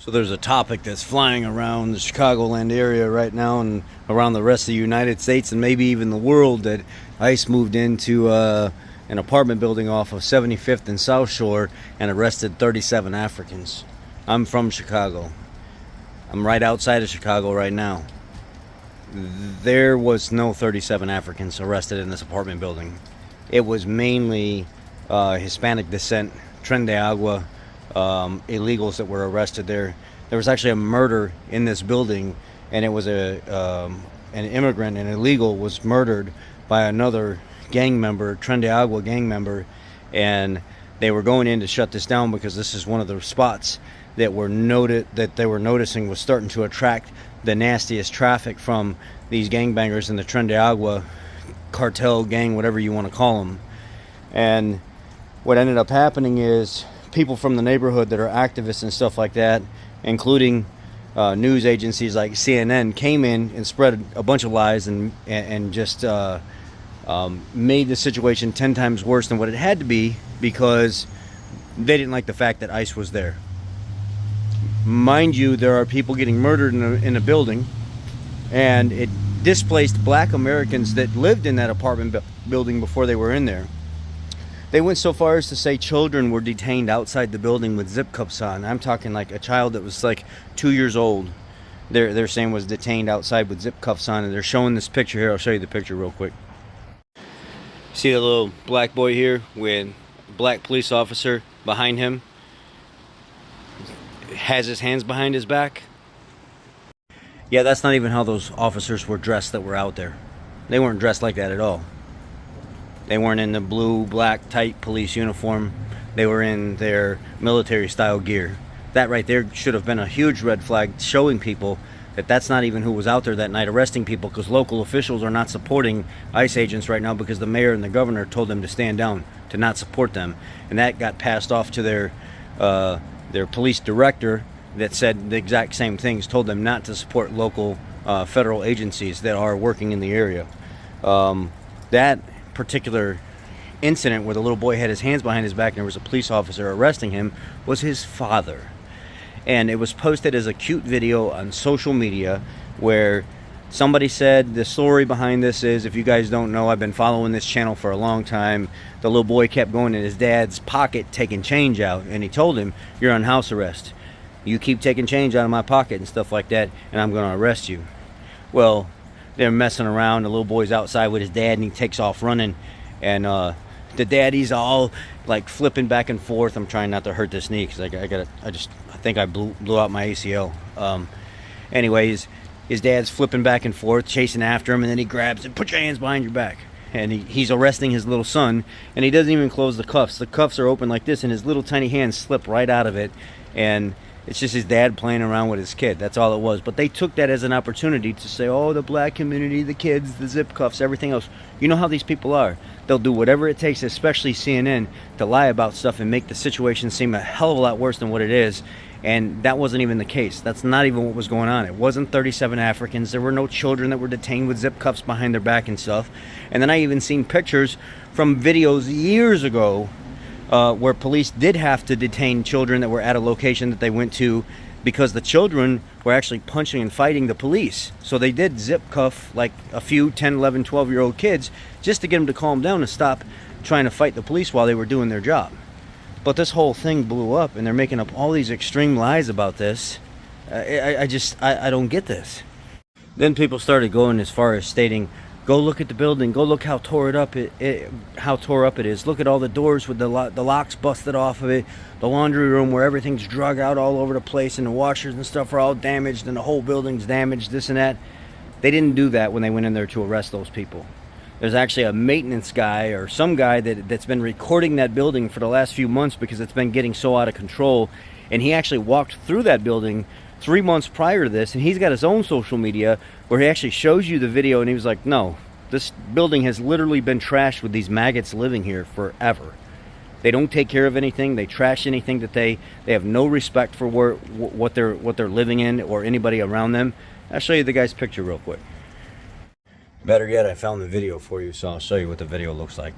So there's a topic that's flying around the Chicagoland area right now and around the rest of the United States and maybe even the world that ICE moved into an apartment building off of 75th and South Shore and arrested 37 Africans. I'm from Chicago. I'm right outside of Chicago right now. There was no 37 Africans arrested in this apartment building. It was mainly Hispanic descent, Tren de Agua, illegals that were arrested there. There was actually a murder in this building, and it was an immigrant, an illegal, was murdered by another gang member, Tren de Agua gang member, and they were going in to shut this down because this is one of the spots that they were noticing was starting to attract the nastiest traffic from these gangbangers in the Tren de Agua cartel gang, whatever you want to call them. And what ended up happening is people from the neighborhood that are activists and stuff like that, including news agencies like CNN, came in and spread a bunch of lies and just made the situation 10 times worse than what it had to be because they didn't like the fact that ICE was there. Mind you, there are people getting murdered in a building, and it displaced black Americans that lived in that apartment building before they were in there. They went so far as to say children were detained outside the building with zip cuffs on. I'm talking like a child that was like 2 years old. They're saying was detained outside with zip cuffs on, and they're showing this picture here. I'll show you the picture real quick. See the little black boy here with a black police officer behind him? Has his hands behind his back. Yeah, that's not even how those officers were dressed that were out there. They weren't dressed like that at all. They weren't in the blue, black, tight police uniform. They were in their military style gear. That right there should have been a huge red flag showing people that that's not even who was out there that night arresting people, because local officials are not supporting ICE agents right now because the mayor and the governor told them to stand down, to not support them. And that got passed off to their police director that said the exact same things, told them not to support local federal agencies that are working in the area. That particular incident where the little boy had his hands behind his back and there was a police officer arresting him was his father. And it was posted as a cute video on social media where somebody said the story behind this is, if you guys don't know, I've been following this channel for a long time. The little boy kept going in his dad's pocket taking change out, and he told him, you're on house arrest. You keep taking change out of my pocket and stuff like that, and I'm going to arrest you. Well, they're messing around. The little boy's outside with his dad, and he takes off running, and the daddy's all like flipping back and forth. I'm trying not to hurt this knee because I think I blew out my ACL. Anyways, his dad's flipping back and forth, chasing after him, and then he grabs and put your hands behind your back. And he's arresting his little son, and he doesn't even close the cuffs. The cuffs are open like this, and his little tiny hands slip right out of it, and it's just his dad playing around with his kid. That's all it was. But they took that as an opportunity to say, oh, the black community, the kids, the zip cuffs, everything else. You know how these people are. They'll do whatever it takes, especially CNN, to lie about stuff and make the situation seem a hell of a lot worse than what it is. And that wasn't even the case. That's not even what was going on. It wasn't 37 Africans. There were no children that were detained with zip cuffs behind their back and stuff. And then I even seen pictures from videos years ago where police did have to detain children that were at a location that they went to because the children were actually punching and fighting the police. So they did zip cuff like a few 10, 11, 12-year-old kids just to get them to calm down and stop trying to fight the police while they were doing their job. But this whole thing blew up, and they're making up all these extreme lies about this. I don't get this. Then people started going as far as stating, go look at the building, go look how tore up it is. Look at all the doors with the locks busted off of it, the laundry room where everything's drug out all over the place, and the washers and stuff are all damaged, and the whole building's damaged, this and that. They didn't do that when they went in there to arrest those people. There's actually a maintenance guy or some guy that's been recording that building for the last few months because it's been getting so out of control. And he actually walked through that building 3 months prior to this, and he's got his own social media where he actually shows you the video, and he was like, no, this building has literally been trashed with these maggots living here forever. They don't take care of anything. They trash anything that they have no respect for what they're living in or anybody around them. I'll show you the guy's picture real quick. Better yet, I found the video for you, so I'll show you what the video looks like.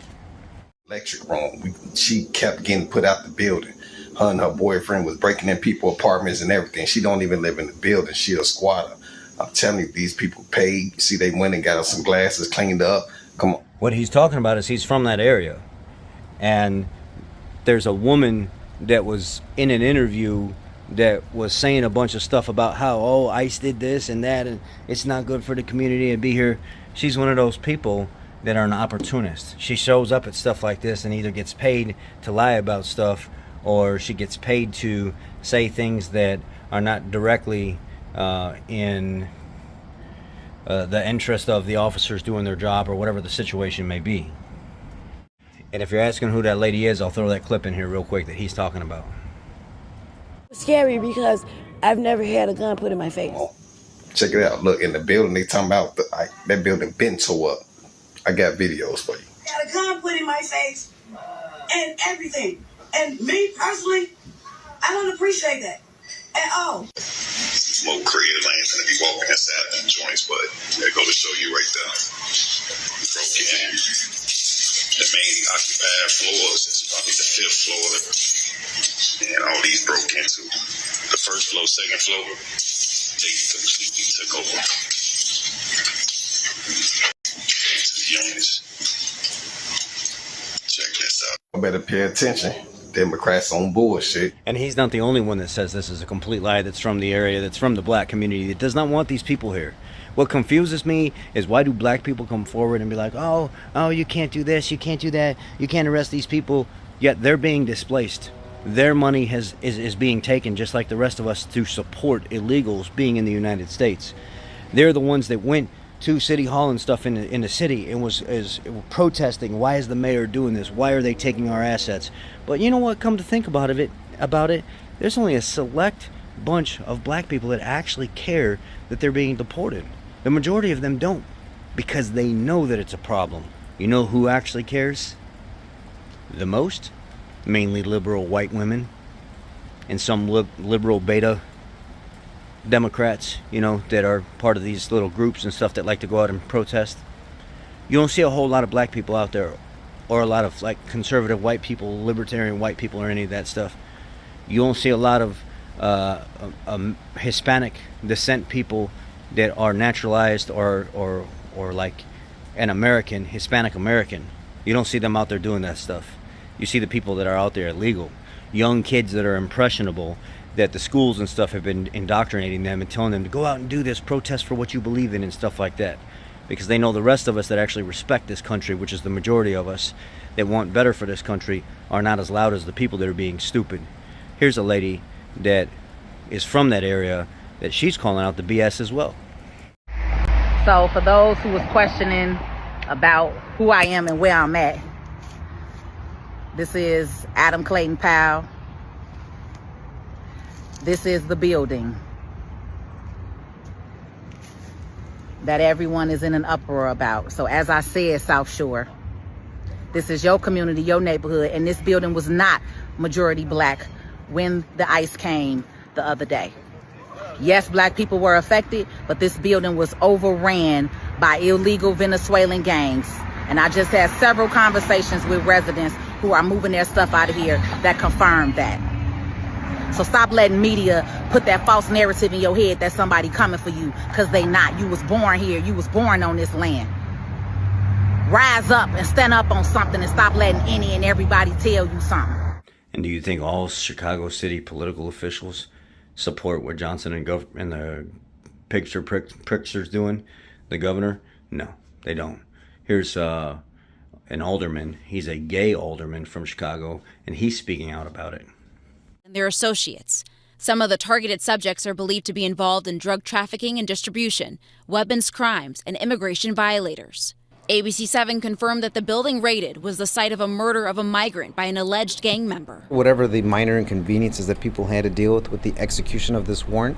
Electric room. She kept getting put out the building. Her and her boyfriend was breaking in people's apartments and everything. She don't even live in the building. She a squatter. I'm telling you, these people paid. See, they went and got us some glasses, cleaned up. Come on. What he's talking about is he's from that area. And there's a woman that was in an interview that was saying a bunch of stuff about how, oh, ICE did this and that, and it's not good for the community to be here. She's one of those people that are an opportunist. She shows up at stuff like this and either gets paid to lie about stuff, or she gets paid to say things that are not directly in the interest of the officers doing their job, or whatever the situation may be. And if you're asking who that lady is, I'll throw that clip in here real quick that he's talking about. It's scary because I've never had a gun put in my face. Oh, check it out. Look, in the building, they talking about that building been tore up. I got videos for you. Got a gun put in my face and everything. And me personally, I don't appreciate that at all. More creative. I ain't gonna be walking inside them joints, but they go to show you right there. Broke in. The main occupied floors is probably the 5th floor, and all these broke into. The 1st floor, 2nd floor, they completely took over. Units. Check this out. I better pay attention. Democrats on bullshit. And he's not the only one that says this is a complete lie, that's from the area, that's from the black community, that does not want these people here. What confuses me is, why do black people come forward and be like, oh, you can't do this, you can't do that, you can't arrest these people, yet they're being displaced. Their money is being taken, just like the rest of us, to support illegals being in the United States. They're the ones that went to City Hall and stuff in the city and was protesting, why is the mayor doing this, why are they taking our assets? But you know what, come to think about it, there's only a select bunch of black people that actually care that they're being deported. The majority of them don't, because they know that it's a problem. You know who actually cares the most? Mainly liberal white women and some liberal beta Democrats, you know, that are part of these little groups and stuff that like to go out and protest. You don't see a whole lot of black people out there, or a lot of like conservative white people, libertarian white people, or any of that stuff. You don't see a lot of Hispanic descent people that are naturalized or like an American, Hispanic American. You don't see them out there doing that stuff. You see the people that are out there illegal, young kids that are impressionable, that the schools and stuff have been indoctrinating them and telling them to go out and do this, protest for what you believe in and stuff like that. Because they know the rest of us that actually respect this country, which is the majority of us, that want better for this country, are not as loud as the people that are being stupid. Here's a lady that is from that area, that she's calling out the BS as well. So for those who was questioning about who I am and where I'm at, this is Adam Clayton Powell. This is the building that everyone is in an uproar about. So as I said, South Shore, this is your community, your neighborhood, and this building was not majority black when the ICE came the other day. Yes, black people were affected, but this building was overran by illegal Venezuelan gangs. And I just had several conversations with residents who are moving their stuff out of here that confirmed that. So stop letting media put that false narrative in your head that somebody coming for you, because they not. You was born here. You was born on this land. Rise up and stand up on something and stop letting any and everybody tell you something. And do you think all Chicago City political officials support what Johnson and the Pritzker's doing, the governor? No, they don't. Here's an alderman. He's a gay alderman from Chicago, and he's speaking out about it. And their associates. Some of the targeted subjects are believed to be involved in drug trafficking and distribution, weapons crimes, and immigration violators. ABC7 confirmed that the building raided was the site of a murder of a migrant by an alleged gang member. Whatever the minor inconveniences that people had to deal with the execution of this warrant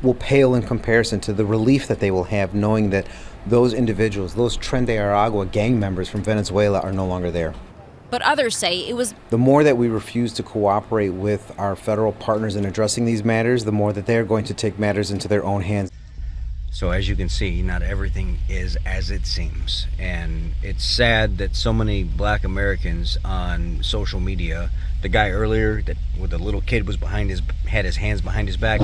will pale in comparison to the relief that they will have knowing that those individuals, those Tren de Aragua gang members from Venezuela, are no longer there. But others say it was... The more that we refuse to cooperate with our federal partners in addressing these matters, the more that they're going to take matters into their own hands. So as you can see, not everything is as it seems. And it's sad that so many black Americans on social media, the guy earlier that with the little kid was had his hands behind his back,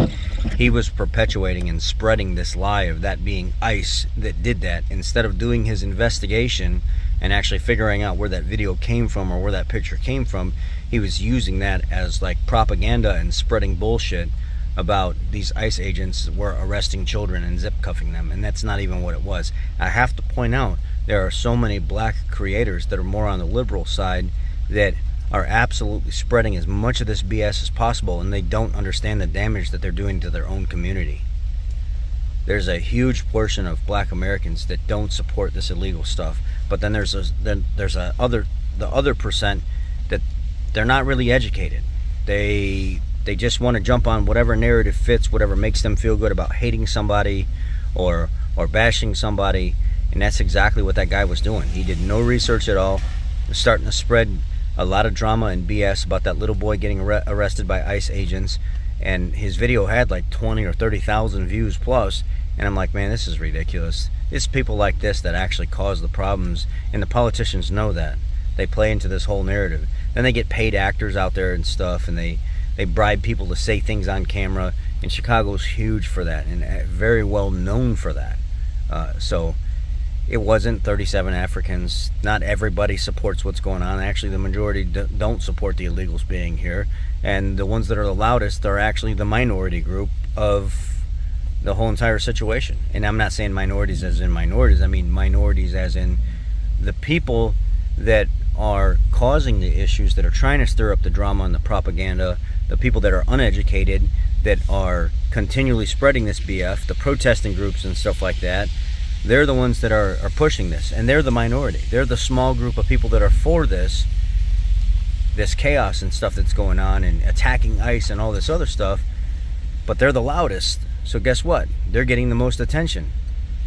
he was perpetuating and spreading this lie of that being ICE that did that, instead of doing his investigation and actually figuring out where that video came from or where that picture came from. He was using that as like propaganda and spreading bullshit about these ICE agents were arresting children and zip cuffing them, and that's not even what it was. I have to point out, there are so many black creators that are more on the liberal side that are absolutely spreading as much of this BS as possible, and they don't understand the damage that they're doing to their own community. There's a huge portion of black Americans that don't support this illegal stuff, but then there's the other percent that they're not really educated. They just want to jump on whatever narrative fits, whatever makes them feel good about hating somebody or bashing somebody, and that's exactly what that guy was doing. He did no research at all. He was starting to spread a lot of drama and BS about that little boy getting arrested by ICE agents, and his video had like 20 or 30,000 views plus, and I'm like, man, this is ridiculous. It's people like this that actually cause the problems, and the politicians know that. They play into this whole narrative. Then they get paid actors out there and stuff, and they bribe people to say things on camera, and Chicago's huge for that and very well known for that. So it wasn't 37 Africans. Not everybody supports what's going on. Actually, the majority don't support the illegals being here, and the ones that are the loudest are actually the minority group of the whole entire situation. And I'm not saying minorities as in minorities, I mean minorities as in the people that are causing the issues, that are trying to stir up the drama and the propaganda, the people that are uneducated, that are continually spreading this BF, the protesting groups and stuff like that. They're the ones that are pushing this, and they're the minority. They're the small group of people that are for this chaos and stuff that's going on, and attacking ICE and all this other stuff, but they're the loudest. So guess what? They're getting the most attention.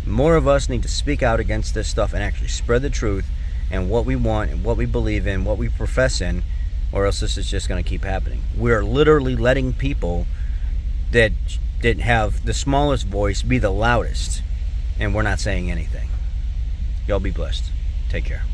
More of us need to speak out against this stuff and actually spread the truth and what we want and what we believe in, what we profess in, or else this is just going to keep happening. We're literally letting people that have the smallest voice be the loudest, and we're not saying anything. Y'all be blessed. Take care.